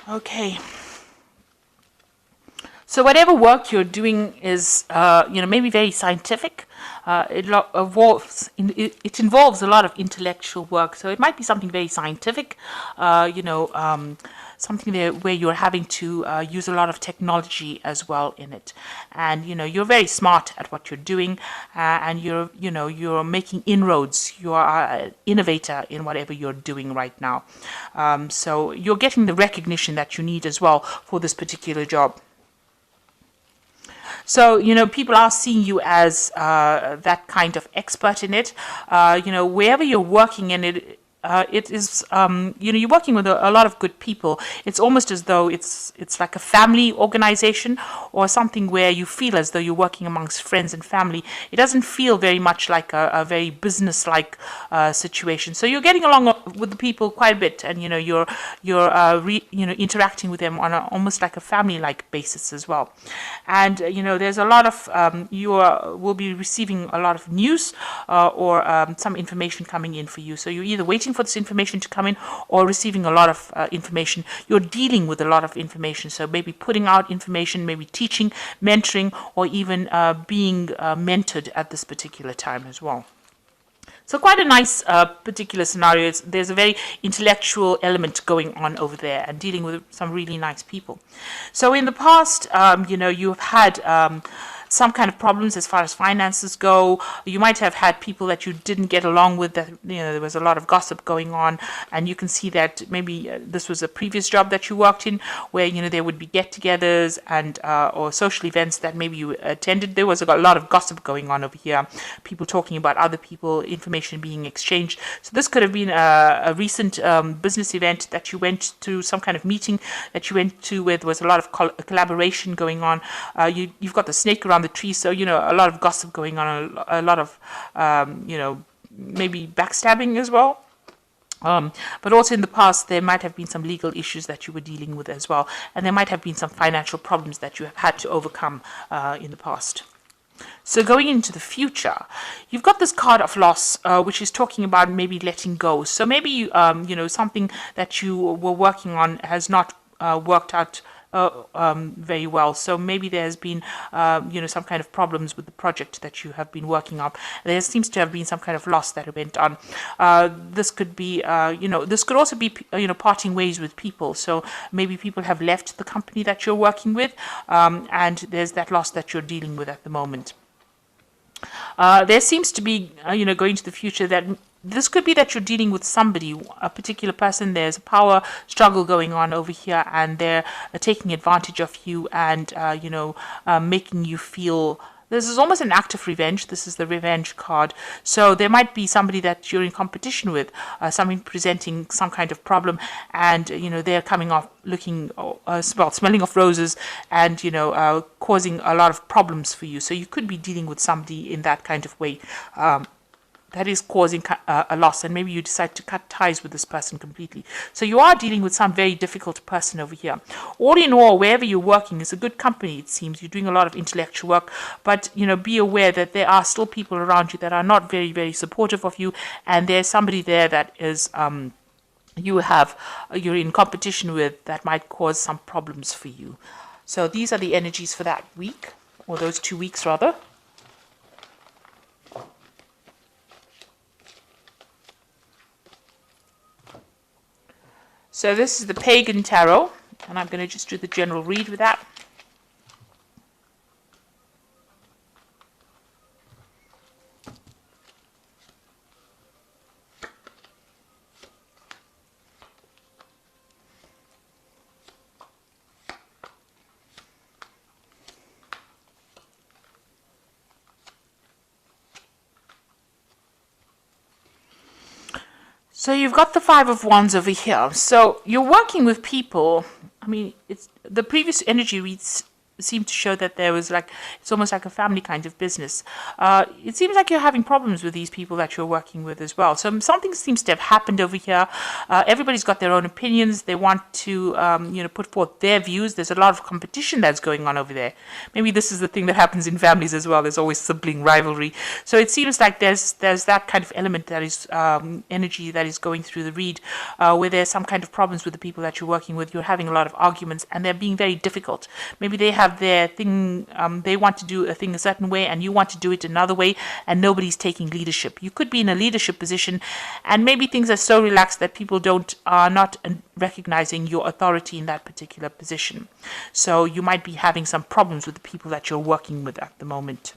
Okay. So whatever work you're doing is, maybe very scientific. It involves a lot of intellectual work. So it might be something very scientific, something there where you're having to use a lot of technology as well in it. And you're very smart at what you're doing, and you're making inroads. You are an innovator in whatever you're doing right now. So you're getting the recognition that you need as well for this particular job. So, people are seeing you as that kind of expert in it. Wherever you're working in it, it is, you're working with a lot of good people. It's almost as though it's like a family organization or something where you feel as though you're working amongst friends and family. It doesn't feel very much like a very business-like situation. So you're getting along with the people quite a bit, and you're interacting with them on almost like a family-like basis as well. And there's a lot of will be receiving a lot of news or some information coming in for you. So you're either waiting for this information to come in or receiving a lot of information. You're dealing with a lot of information. So maybe putting out information, maybe teaching, mentoring, or even being mentored at this particular time as well. So quite a nice particular scenario. There's a very intellectual element going on over there and dealing with some really nice people. So in the past, you've had some kind of problems as far as finances go. You might have had people that you didn't get along with, that there was a lot of gossip going on, and you can see that maybe this was a previous job that you worked in where there would be get-togethers and or social events that maybe you attended. There was a lot of gossip going on over here, people talking about other people, information being exchanged. So this could have been a recent business event that you went to, some kind of meeting that you went to where there was a lot of collaboration going on. You've got the snake around the tree, so a lot of gossip going on, a lot of maybe backstabbing as well. But also in the past, there might have been some legal issues that you were dealing with as well, and there might have been some financial problems that you have had to overcome in the past. So going into the future, you've got this card of loss, which is talking about maybe letting go. So maybe something that you were working on has not worked out very well. So maybe there's been, some kind of problems with the project that you have been working on. There seems to have been some kind of loss that went on. This could be, this could also be, parting ways with people. So maybe people have left the company that you're working with, and there's that loss that you're dealing with at the moment. There seems to be, going to the future, that this could be that you're dealing with somebody, a particular person. There's a power struggle going on over here, and they're taking advantage of you and, making you feel. This is almost an act of revenge. This is the revenge card. So there might be somebody that you're in competition with, somebody presenting some kind of problem, and they're coming off looking, smelling of roses, and causing a lot of problems for you. So you could be dealing with somebody in that kind of way. That is causing a loss, and maybe you decide to cut ties with this person completely. So you are dealing with some very difficult person over here. All in all, wherever you're working is a good company, it seems. You're doing a lot of intellectual work, but be aware that there are still people around you that are not very, very supportive of you, and there's somebody there that is you're in competition with, that might cause some problems for you. So these are the energies for that week, or those 2 weeks rather. So this is the Pagan Tarot, and I'm going to just do the general read with that. So you've got the Five of Wands over here. So you're working with people. I mean, it's the previous energy reads seem to show that there was like, it's almost like a family kind of business. It seems like you're having problems with these people that you're working with as well. So something seems to have happened over here. Everybody's got their own opinions. They want to, put forth their views. There's a lot of competition that's going on over there. Maybe this is the thing that happens in families as well. There's always sibling rivalry. So it seems like there's that kind of element that is energy that is going through the read, where there's some kind of problems with the people that you're working with. You're having a lot of arguments, and they're being very difficult. Maybe they have their thing, they want to do a thing a certain way and you want to do it another way, and nobody's taking leadership. You could be in a leadership position and maybe things are so relaxed that people are not recognizing your authority in that particular position. So you might be having some problems with the people that you're working with at the moment.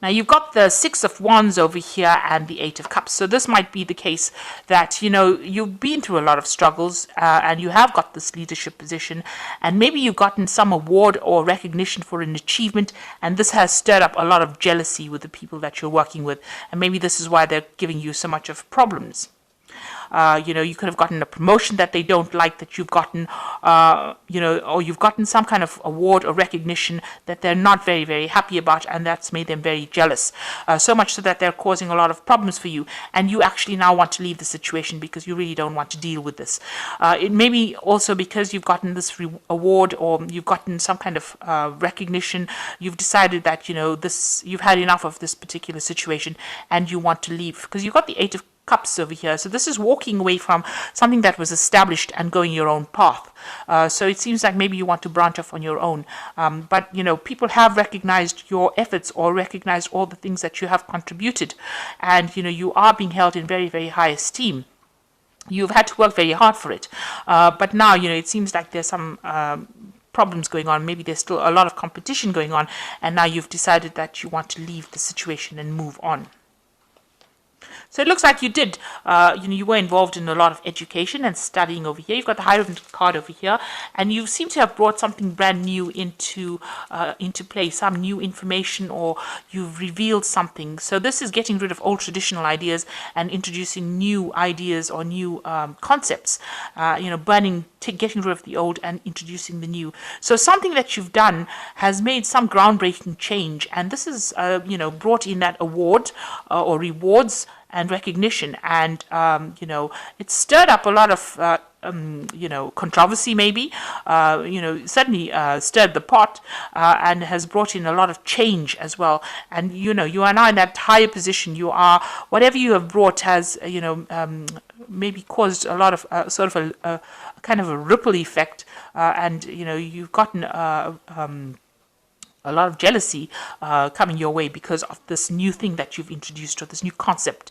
Now, you've got the Six of Wands over here and the Eight of Cups. So this might be the case that, you've been through a lot of struggles and you have got this leadership position, and maybe you've gotten some award or recognition for an achievement, and this has stirred up a lot of jealousy with the people that you're working with, and maybe this is why they're giving you so much of problems. You could have gotten a promotion that they don't like that you've gotten, or you've gotten some kind of award or recognition that they're not very, very happy about, and that's made them very jealous. So much so that they're causing a lot of problems for you, and you actually now want to leave the situation because you really don't want to deal with this. It may be also because you've gotten this award or you've gotten some kind of recognition. You've decided that, you've had enough of this particular situation and you want to leave because you've got the Eight of Cups over here. So this is walking away from something that was established and going your own path. So it seems like maybe you want to branch off on your own. But people have recognized your efforts or recognized all the things that you have contributed. And, you are being held in very, very high esteem. You've had to work very hard for it. But now, it seems like there's some problems going on. Maybe there's still a lot of competition going on. And now you've decided that you want to leave the situation and move on. So it looks like you did, you were involved in a lot of education and studying over here. You've got the Hierophant card over here, and you seem to have brought something brand new into play, some new information, or you've revealed something. So this is getting rid of old traditional ideas and introducing new ideas or new concepts, getting rid of the old and introducing the new. So something that you've done has made some groundbreaking change, and this is, brought in that award or rewards and recognition, and it stirred up a lot of controversy, maybe certainly stirred the pot, and has brought in a lot of change as well. And you are now in that higher position. You are, whatever you have brought has maybe caused a lot of sort of a kind of a ripple effect, and you've gotten a lot of jealousy coming your way because of this new thing that you've introduced, or this new concept,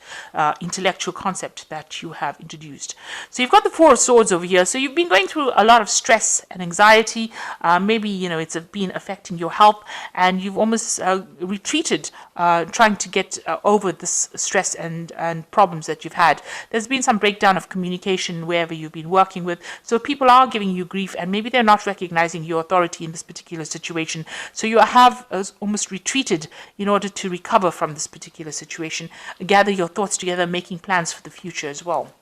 intellectual concept that you have introduced. So you've got the Four of Swords over here. So you've been going through a lot of stress and anxiety. Maybe, it's been affecting your health, and you've almost retreated, trying to get over this stress and problems that you've had. There's been some breakdown of communication wherever you've been working with. So people are giving you grief, and maybe they're not recognizing your authority in this particular situation. So you have almost retreated in order to recover from this particular situation, gather your thoughts together, making plans for the future as well.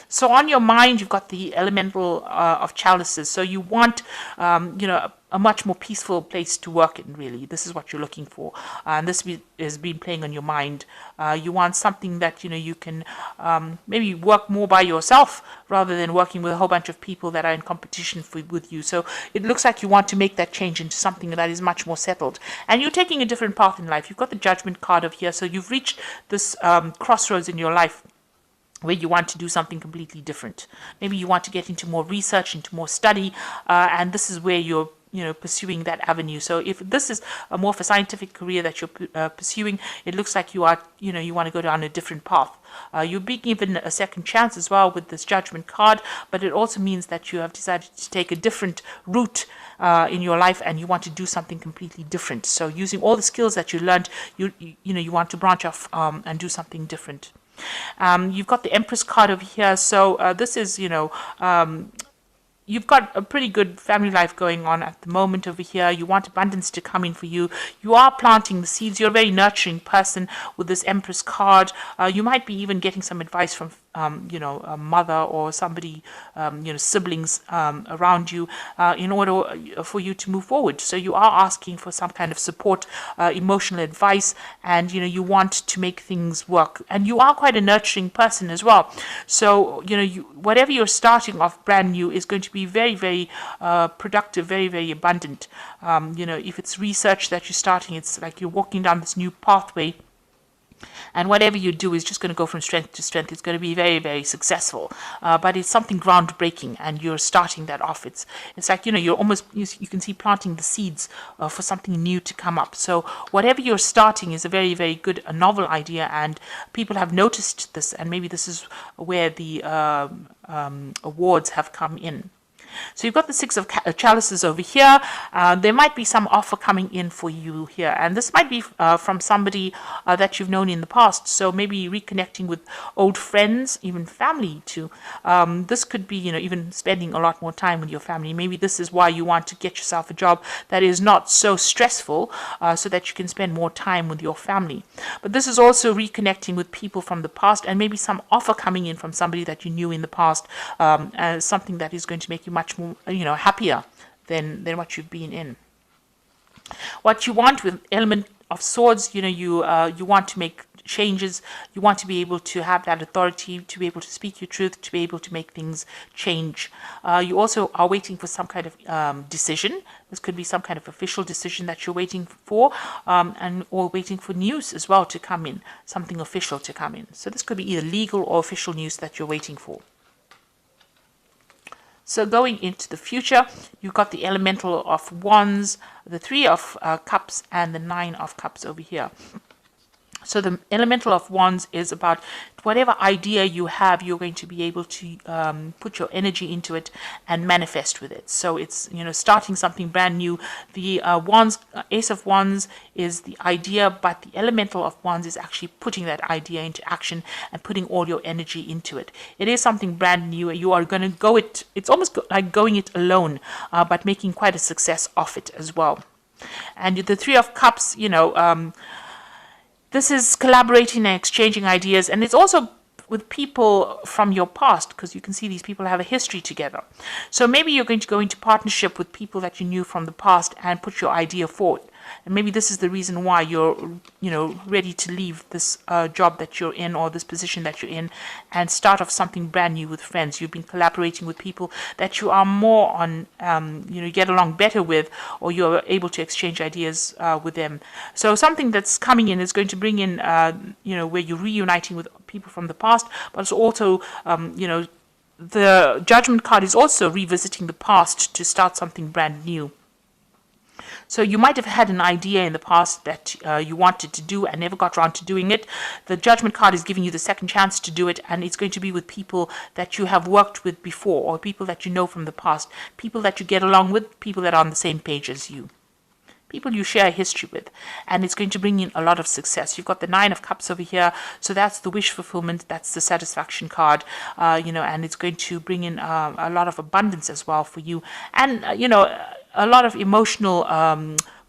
So on your mind, you've got the elemental of chalices. So you want, a much more peaceful place to work in, really. This is what you're looking for. And this has been playing on your mind. You want something that, you can maybe work more by yourself rather than working with a whole bunch of people that are in competition with you. So it looks like you want to make that change into something that is much more settled. And you're taking a different path in life. You've got the Judgment card over here. So you've reached this crossroads in your life where you want to do something completely different. Maybe you want to get into more research, into more study, and this is where you're pursuing that avenue. So if this is a more of a scientific career that you're pursuing, it looks like you are, you want to go down a different path. You're being given a second chance as well with this Judgment card, but it also means that you have decided to take a different route in your life, and you want to do something completely different. So using all the skills that you learned, you want to branch off and do something different. You've got the Empress card over here. So this is, you've got a pretty good family life going on at the moment over here. You want abundance to come in for you. You are planting the seeds. You're a very nurturing person with this Empress card. You might be even getting some advice from a mother or somebody, siblings around you, in order for you to move forward. So you are asking for some kind of support, emotional advice, and you want to make things work. And you are quite a nurturing person as well. So whatever you're starting off brand new is going to be very, very productive, very, very abundant. If it's research that you're starting, it's like you're walking down this new pathway, and whatever you do is just going to go from strength to strength. It's going to be very, very successful. But it's something groundbreaking, and you're starting that off. It's like, you're almost, you can see planting the seeds for something new to come up. So whatever you're starting is a very, very good, a novel idea, and people have noticed this, and maybe this is where the awards have come in. So you've got the Six of Chalices over here. There might be some offer coming in for you here, and this might be from somebody that you've known in the past. So maybe reconnecting with old friends, even family too. This could be, even spending a lot more time with your family. Maybe this is why you want to get yourself a job that is not so stressful, so that you can spend more time with your family. But this is also reconnecting with people from the past, and maybe some offer coming in from somebody that you knew in the past, as something that is going to make you much more, happier than what you've been in. What you want with Element of Swords, you want to make changes. You want to be able to have that authority, to be able to speak your truth, to be able to make things change. You also are waiting for some kind of decision. This could be some kind of official decision that you're waiting for, or waiting for news as well to come in, something official to come in. So this could be either legal or official news that you're waiting for. So going into the future, you've got the Elemental of Wands, the Three of Cups, and the Nine of Cups over here. So the Elemental of Wands is about whatever idea you have, you're going to be able to put your energy into it and manifest with it. So it's, starting something brand new. The Ace of Wands is the idea, but the Elemental of Wands is actually putting that idea into action and putting all your energy into it. It is something brand new. You are going to go it. It's almost like going it alone, but making quite a success of it as well. And the Three of Cups, this is collaborating and exchanging ideas, and it's also with people from your past, because you can see these people have a history together. So maybe you're going to go into partnership with people that you knew from the past and put your idea forward. And maybe this is the reason why you're, ready to leave this job that you're in, or this position that you're in, and start off something brand new with friends. You've been collaborating with people that you are more on, get along better with, or you're able to exchange ideas with them. So something that's coming in is going to bring in, where you're reuniting with people from the past, but it's also, the Judgment card is also revisiting the past to start something brand new. So you might have had an idea in the past that you wanted to do and never got around to doing it. The Judgment card is giving you the second chance to do it, and it's going to be with people that you have worked with before, or people that you know from the past, people that you get along with, people that are on the same page as you, people you share a history with, and it's going to bring in a lot of success. You've got the Nine of Cups over here, so that's the wish fulfillment, that's the satisfaction card, and it's going to bring in a lot of abundance as well for you, and a lot of emotional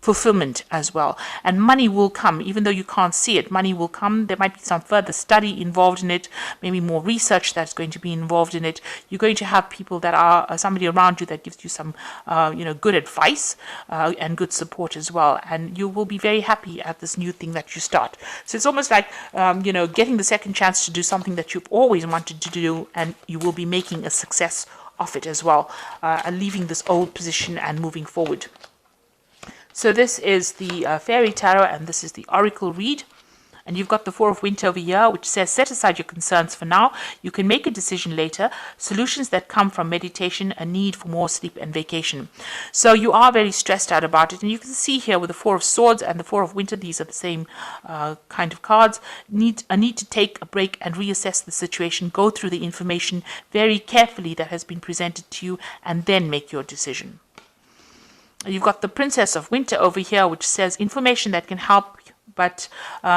fulfillment as well. And money will come, even though you can't see it. Money will come. There might be some further study involved in it, maybe more research that's going to be involved in it. You're going to have people that are somebody around you that gives you some good advice and good support as well, and you will be very happy at this new thing that you start. So it's almost like getting the second chance to do something that you've always wanted to do, and you will be making a success of it as well, and leaving this old position and moving forward. So this is the Fairy Tarot, and this is the Oracle read. And you've got the Four of Winter over here, which says, set aside your concerns for now. You can make a decision later. Solutions that come from meditation, a need for more sleep and vacation. So you are very stressed out about it. And you can see here with the Four of Swords and the Four of Winter, these are the same kind of cards. A need to take a break and reassess the situation. Go through the information very carefully that has been presented to you, and then make your decision. You've got the Princess of Winter over here, which says information that can help but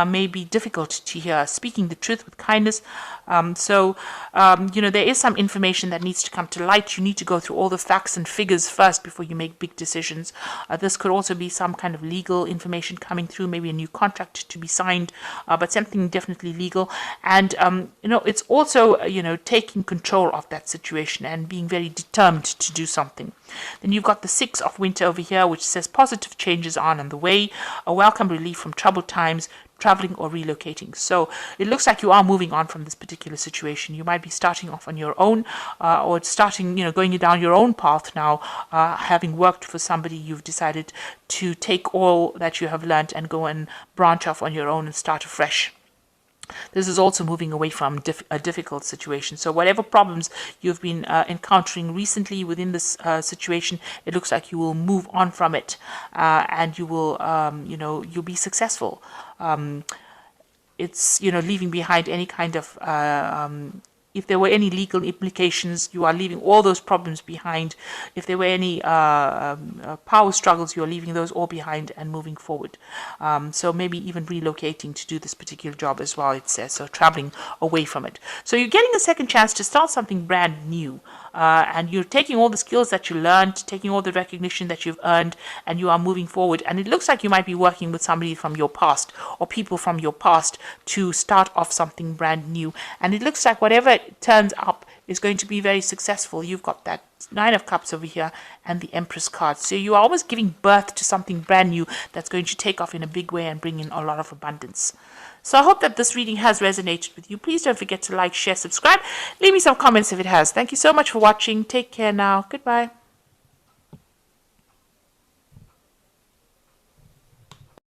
may be difficult to hear. Speaking the truth with kindness There is some information that needs to come to light. You need to go through all the facts and figures first before you make big decisions. This could also be some kind of legal information coming through, maybe a new contract to be signed, but something definitely legal. And, it's also, taking control of that situation and being very determined to do something. Then you've got the 6 of Winter over here, which says positive changes are on the way, a welcome relief from troubled times, traveling or relocating. So it looks like you are moving on from this particular situation. You might be starting off on your own, or starting, going down your own path now, having worked for somebody. You've decided to take all that you have learned and go and branch off on your own and start afresh. This is also moving away from a difficult situation. So whatever problems you've been encountering recently within this situation, it looks like you will move on from it, and you will, you'll be successful. It's, leaving behind any kind of if there were any legal implications, you are leaving all those problems behind. If there were any power struggles, you're leaving those all behind and moving forward. So maybe even relocating to do this particular job as well, it says. So traveling away from it. So you're getting a second chance to start something brand new. And you're taking all the skills that you learned, taking all the recognition that you've earned, and you are moving forward. And it looks like you might be working with somebody from your past or people from your past to start off something brand new. And it looks like whatever turns up is going to be very successful. You've got that 9 of Cups over here and the Empress card. So you are almost giving birth to something brand new that's going to take off in a big way and bring in a lot of abundance. So I hope that this reading has resonated with you. Please don't forget to like, share, subscribe. Leave me some comments if it has. Thank you so much for watching. Take care now. Goodbye.